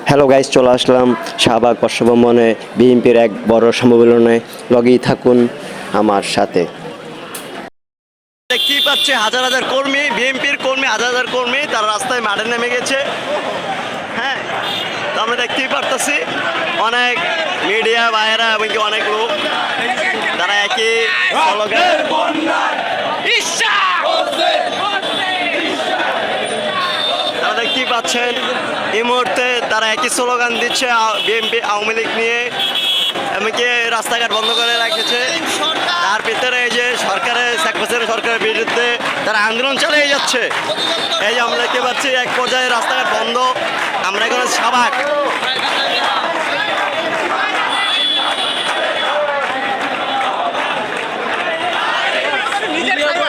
Hello guys, চলে আসলাম শাহবাগ বর্ষবরণে বিএনপির এক বড় সম্মেলনে। লগেই থাকুন আমার সাথে। দেখতেই পাচ্ছে হাজার হাজার কর্মী, বিএনপির কর্মী, হাজার হাজার কর্মী তারা রাস্তায় মাঠে নেমে গেছে। হ্যাঁ, তো আমরা দেখতেই পারতেছি অনেক মিডিয়া ভাইয়েরা এবং কি অনেক লোক তারা একই স্লোগান তারা দেখতেই পাচ্ছেন এই মুহূর্তে তারা একই স্লোগান দিচ্ছে বিএনপি আওয়ামী লীগ নিয়ে, এমনকি রাস্তাঘাট বন্ধ করে রেখেছে। তার ভিতরে এই যে সরকারের শেখ হাসিনা সরকারের বিরুদ্ধে তারা আন্দোলন চালিয়ে যাচ্ছে। এই যে আমরা দেখতে পাচ্ছি এক পর্যায়ে রাস্তাঘাট বন্ধ। আমরা এখন শাহবাগ,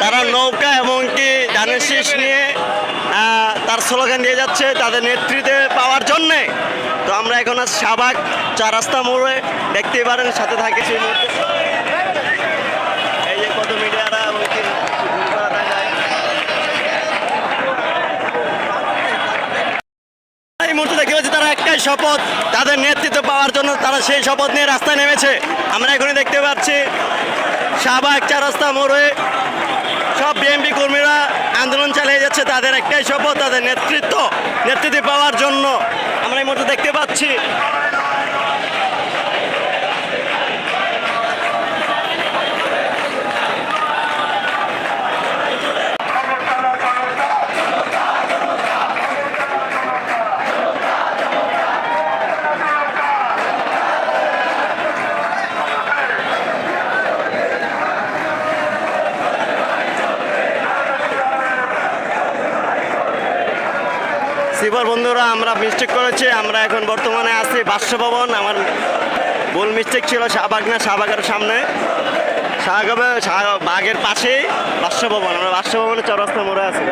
তারা নৌকা এমনকি ধানের শীষ নিয়ে তার স্লোগান দিয়ে যাচ্ছে তাদের নেতৃত্বে পাওয়ার জন্যে। তো আমরা এখন আজ শাহবাগ চার রাস্তা মোড়ে দেখতেই পারেন, সাথে থাকে সেই মুহূর্তে এই যে কত মিডিয়ারা এমনকি এই মুহূর্তে দেখতে পাচ্ছি তারা একটাই শপথ, তাদের নেতৃত্ব পাওয়ার জন্য তারা সেই শপথ নিয়ে রাস্তায় নেমেছে। আমরা এখনই দেখতে পাচ্ছি শাহবাগ চার রাস্তা মোড়ে সব বিএনপি কর্মীরা আন্দোলন চালিয়ে যাচ্ছে, তাদের একটাই শপথ, তাদের নেতৃত্ব পাওয়ার জন্য। আমরা এই মুহূর্তে দেখতে পাচ্ছি সিপার বন্ধুরা, আমরা মিস্টেক করেছি। আমরা এখন বর্তমানে আছি বাসভবন। আমার ভুল মিস্টেক ছিল, শাহবাগ না, শাহবাগের সামনে শাহবাগের পাশেই বাসভবন। আমরা বাসভবনের চৌরাস্তা মোড়ে আছি।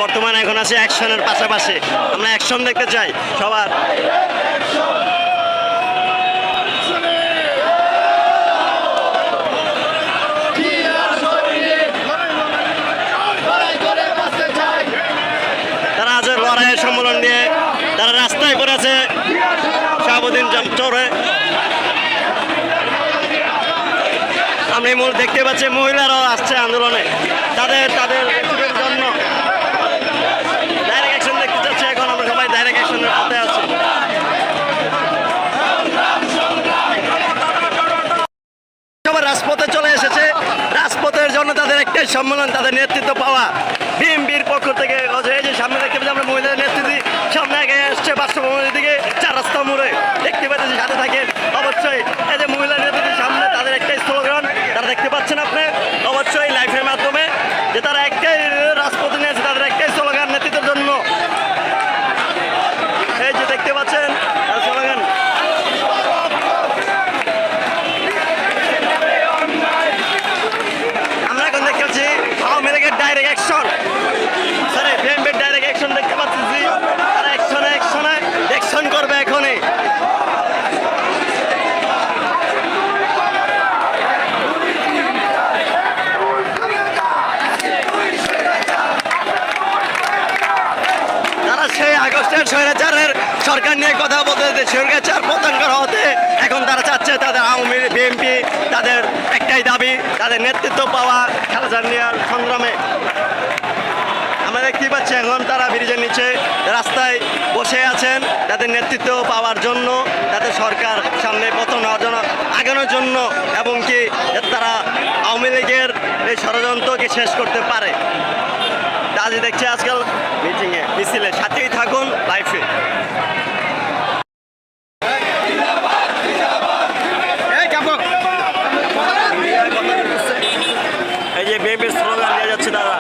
বর্তমানে এখন আছে অ্যাকশনের পাশাপাশি। আমরা অ্যাকশন দেখতে চাই সবার। তারা আজ লড়াইয়ের সম্মেলন নিয়ে তারা রাস্তায় করেছে শাহাবুদ্দিন চরে। আমরা এই মুহূর্তে দেখতে পাচ্ছি মহিলারাও আসছে আন্দোলনে তাদের জন্য। রাজপথে চলে এসেছে, রাজপথের জন্য তাদের একটাই সম্মেলন, তাদের নেতৃত্ব পাওয়া। বিএনপির পক্ষ থেকে এই যে সামনে দেখতে পাচ্ছি আমরা মহিলাদের নেতৃত্ব সামনে আগে আসছে বাসভবনের দিকে চার রাস্তা মোড়ে দেখতে পাচ্ছি, সাথে থাকে অবশ্যই এই যে মহিলা নেতৃত্বের সামনে তাদের একটাই স্লোগান তারা দেখতে পাচ্ছেন আপনি অবশ্যই লাইভের মাধ্যমে, যে তারা একটাই রাজপথে নিয়েছে, তাদের একটাই স্লোগান নেতৃত্বের জন্য। এই যে দেখতে পাচ্ছেন স্লোগান। ডাইরেক্ট অ্যাকশন, স্যার বিএনপির ডাইরেক্ট অ্যাকশন দেখতে পাচ্ছি। তারা অ্যাকশন করবে এখনই। তারা সেই আগস্টের স্বৈরাচারের সরকার নিয়ে কথা বলতে, স্বৈরাচার পতন করা হতে এখন তারা চাচ্ছে তাদের আওয়ামী লীগ বিএনপি তাদের একটাই দাবি, তাদের নেতৃত্ব পাওয়া খালেদা জিয়ার সংগ্রামে। আমরা দেখতেই পাচ্ছি এখন তারা ব্রিজের নিচে রাস্তায় বসে আছেন তাদের নেতৃত্ব পাওয়ার জন্য, তাদের সরকার সামনে পতন হওয়ার জন্য, আগানোর জন্য, এবং কি তারা আওয়ামী লীগের এই ষড়যন্ত্রকে শেষ করতে পারে। আজ দেখছি আজকাল মিটিংয়ে মিছিলে, সাথেই থাকুন লাইফে। এই যে বিএনপির স্লোগান দেওয়া যাচ্ছে তারা।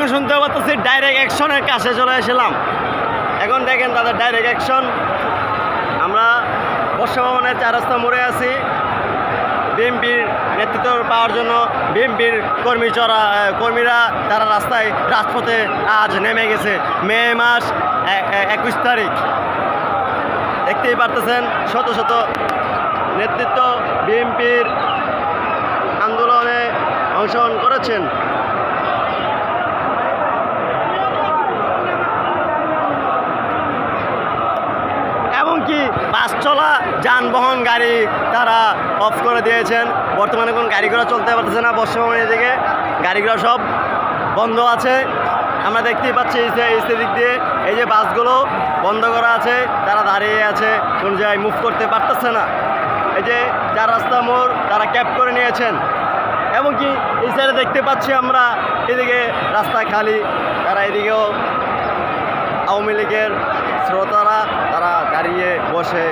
এখন শুনতে পাচ্ছি ডাইরেক্ট অ্যাকশনের কাছে চলে এসেছিলাম। এখন দেখেন তাদের ডাইরেক্ট অ্যাকশন। আমরা বর্ষভবনের 4 রাস্তা মোড়ে আছি। বিএনপির নেতৃত্ব পাওয়ার জন্য বিএনপির কর্মীরা তারা রাজপথে আজ নেমে গেছে। মে মাস 21 তারিখ। দেখতেই পারতেছেন শত শত নেতৃত্ব বিএনপির আন্দোলনে অংশগ্রহণ করেছেন। এমনকি বাস চলা যানবাহন গাড়ি তারা অফ করে দিয়েছেন। বর্তমানে কোনো গাড়ি ঘোড়া চলতে পারতেছে না। বর্ষভবনের দিকে গাড়িগুলো সব বন্ধ আছে। আমরা দেখতেই পাচ্ছি এই দিক দিয়ে এই যে বাসগুলো বন্ধ করা আছে, তারা দাঁড়িয়ে আছে, কোন জায়গায় মুভ করতে পারতেছে না। এই যে 4 রাস্তা মোড় তারা ক্যাপ করে নিয়েছেন। এমনকি এই সাইডে দেখতে পাচ্ছি আমরা এদিকে রাস্তা খালি, তারা এদিকেও আওয়ামী লীগের শ্রোতারা তারা দাঁড়িয়ে বসে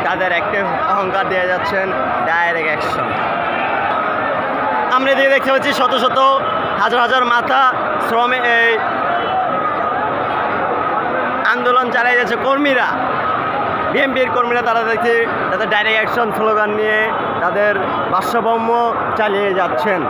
তাদের একটা অহংকার দিয়ে যাচ্ছেন, ডাইরেক্ট অ্যাকশন। আমরা এদিকে দেখতে পাচ্ছি শত শত হাজার হাজার মাথা এই আন্দোলন চালিয়ে যাচ্ছে কর্মীরা, বিএনপির কর্মীরা। তারা দেখছি তাদের ডাইরেক্ট অ্যাকশন স্লোগান নিয়ে তাদের ভাষ্যবম্য চালিয়ে যাচ্ছেন।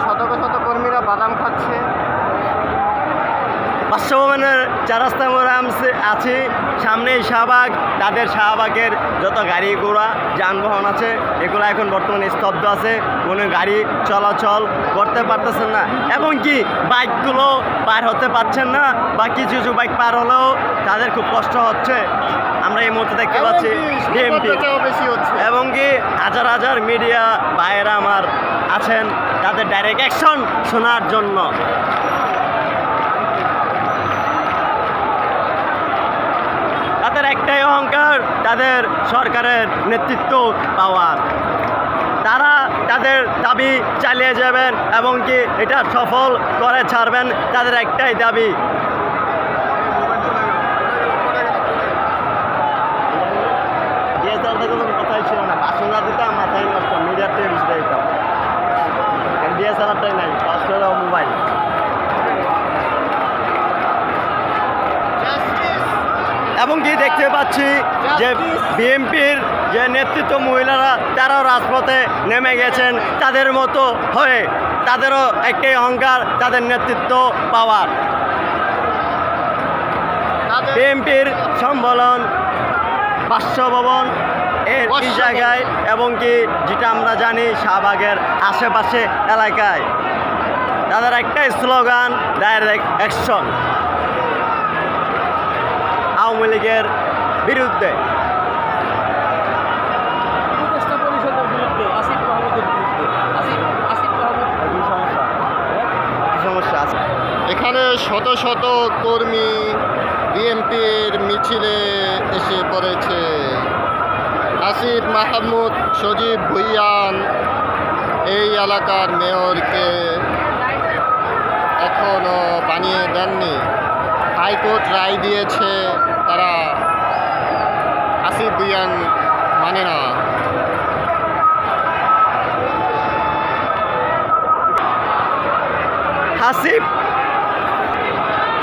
শত শত কর্মীরা বাদাম খাচ্ছে। ভাষ্যভবনের 4 রাস্তা মোড়ে আছি, সামনেই শাহবাগ। তাদের শাহবাগের যত গাড়ি ঘোড়া যানবাহন আছে এগুলো এখন বর্তমানে স্তব্ধ আছে, কোনো গাড়ি চলাচল করতে পারতেছেন না। এমনকি বাইকগুলো পার হতে পারছেন না, বা কিছু কিছু বাইক পার হলেও তাদের খুব কষ্ট হচ্ছে। আমরা এই মুহূর্তে দেখতে পাচ্ছি বিএনপি এবং কি হাজার হাজার মিডিয়া ভাইয়েরা আমার আছেন তাদের ডাইরেক্ট অ্যাকশন শোনার জন্য। তাদের একটাই অহংকার, তাদের সরকারের নেতৃত্ব পাওয়ার। তারা তাদের দাবি চালিয়ে যাবেন এবং কি এটা সফল করে ছাড়বেন। তাদের একটাই দাবি। ডিএসএলআর থেকে কোনো কথাই ছিল না, বাসনা দিতাম মাথায় নষ্ট, মিডিয়ার থেকে বেশি দিতাম। ডিএসএলআরটাই নাই, ফার্স্ট হলো মোবাইল। এবং কি দেখতে পাচ্ছি যে বিএনপির যে নেতৃত্ব মহিলারা তারাও রাজপথে নেমে গেছেন তাদের মতো হয়ে। তাদেরও একটাই অহংকার, তাদের নেতৃত্ব পাওয়ার। বিএনপির সম্মেলন বাসভবন এর এই জায়গায় এবং কি যেটা আমরা জানি শাহবাগের আশেপাশে এলাকায় তাদের একটাই স্লোগান, ডাইরেক্ট অ্যাকশন আওয়ামী লীগের বিরুদ্ধে। সমস্যা আছে এখানে শত শত কর্মী বিএনপির মিছিলে এসে পড়েছে। আসিফ মাহমুদ সজীব ভুইয়ান এই এলাকার মেয়রকে এখনও বানিয়ে দেননি। হাইকোর্ট রায় দিয়েছে, তারা আসিফ ভুইয়ান মানে না।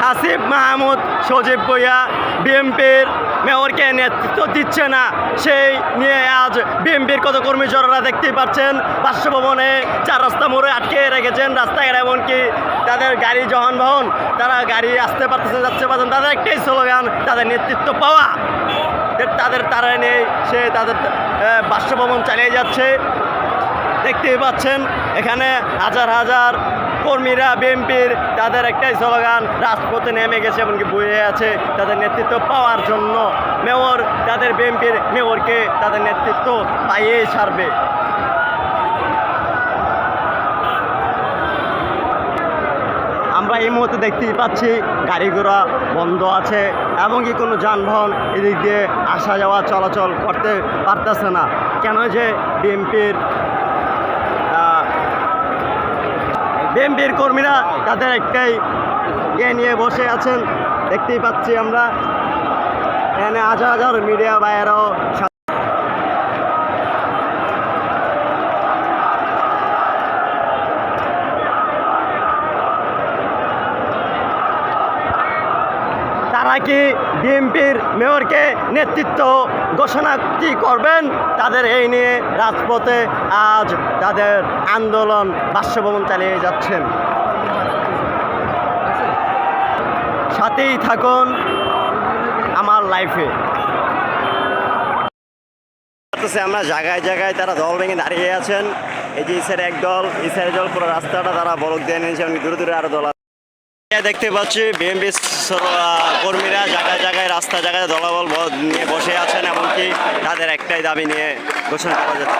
আসিফ মাহমুদ সজীব ভুইয়া বিএনপির মেয়রকে নেতৃত্ব দিচ্ছে না, সেই নিয়ে আজ বিএনপির কত কর্মী জড়রা দেখতেই পাচ্ছেন বাসভবনে 4 রাস্তা মোড়ে আটকে রেখেছেন রাস্তাঘাট। এমনকি তাদের গাড়ি যানবাহন তারা গাড়ি আসতে পারতেছে, যাচ্ছে পারছেন। তাদের একটাই স্লোগান, তাদের নেতৃত্ব পাওয়া। তারা নেই, সে তাদের বাসভবন চালিয়ে যাচ্ছে। দেখতেই পাচ্ছেন এখানে হাজার হাজার কর্মীরা বিএনপির তাদের একটাই স্লোগান, রাজপথে নেমে গেছে এমনকি বয়ে আছে তাদের নেতৃত্ব পাওয়ার জন্য। মেয়র তাদের বিএনপির মেয়রকে তাদের নেতৃত্ব পাইয়েই ছাড়বে। আমরা এই মুহূর্তে দেখতেই পাচ্ছি গাড়ি ঘোড়া বন্ধ আছে এমনকি কোনো যানবাহন এদিক দিয়ে আসা যাওয়া চলাচল করতে পারতেছে না। কেন যে বিএনপির কর্মীরা তাদের একটাই নিয়ে বসে আছেন। দেখতেই পাচ্ছি আমরা এখানে হাজার হাজার মিডিয়া ভাইয়েরাও তারা কি বিএনপির মেয়রকে নেতৃত্ব ঘোষণা কি করবেন? তাদের এই নিয়ে রাজপথে আজ তাদের আন্দোলন বাসভবন চালিয়ে যাচ্ছেন। সাথেই থাকুন আমার লাইফে। আমরা জায়গায় জায়গায় তারা দল ভেঙে দাঁড়িয়ে আছেন। এই যে ইসের এক দল, ইসের দল, পুরো রাস্তাটা তারা বলক দিয়ে নিয়েছে। আমি দূরে দূরে আরো দল দেখতে পাচ্ছি। বিএনপি কর্মীরা জায়গায় জায়গায় রাস্তা জায়গায় দলাবল নিয়ে বসে আছেন, এমনকি তাদের একটাই দাবি নিয়ে ঘোষণা করা যাচ্ছে।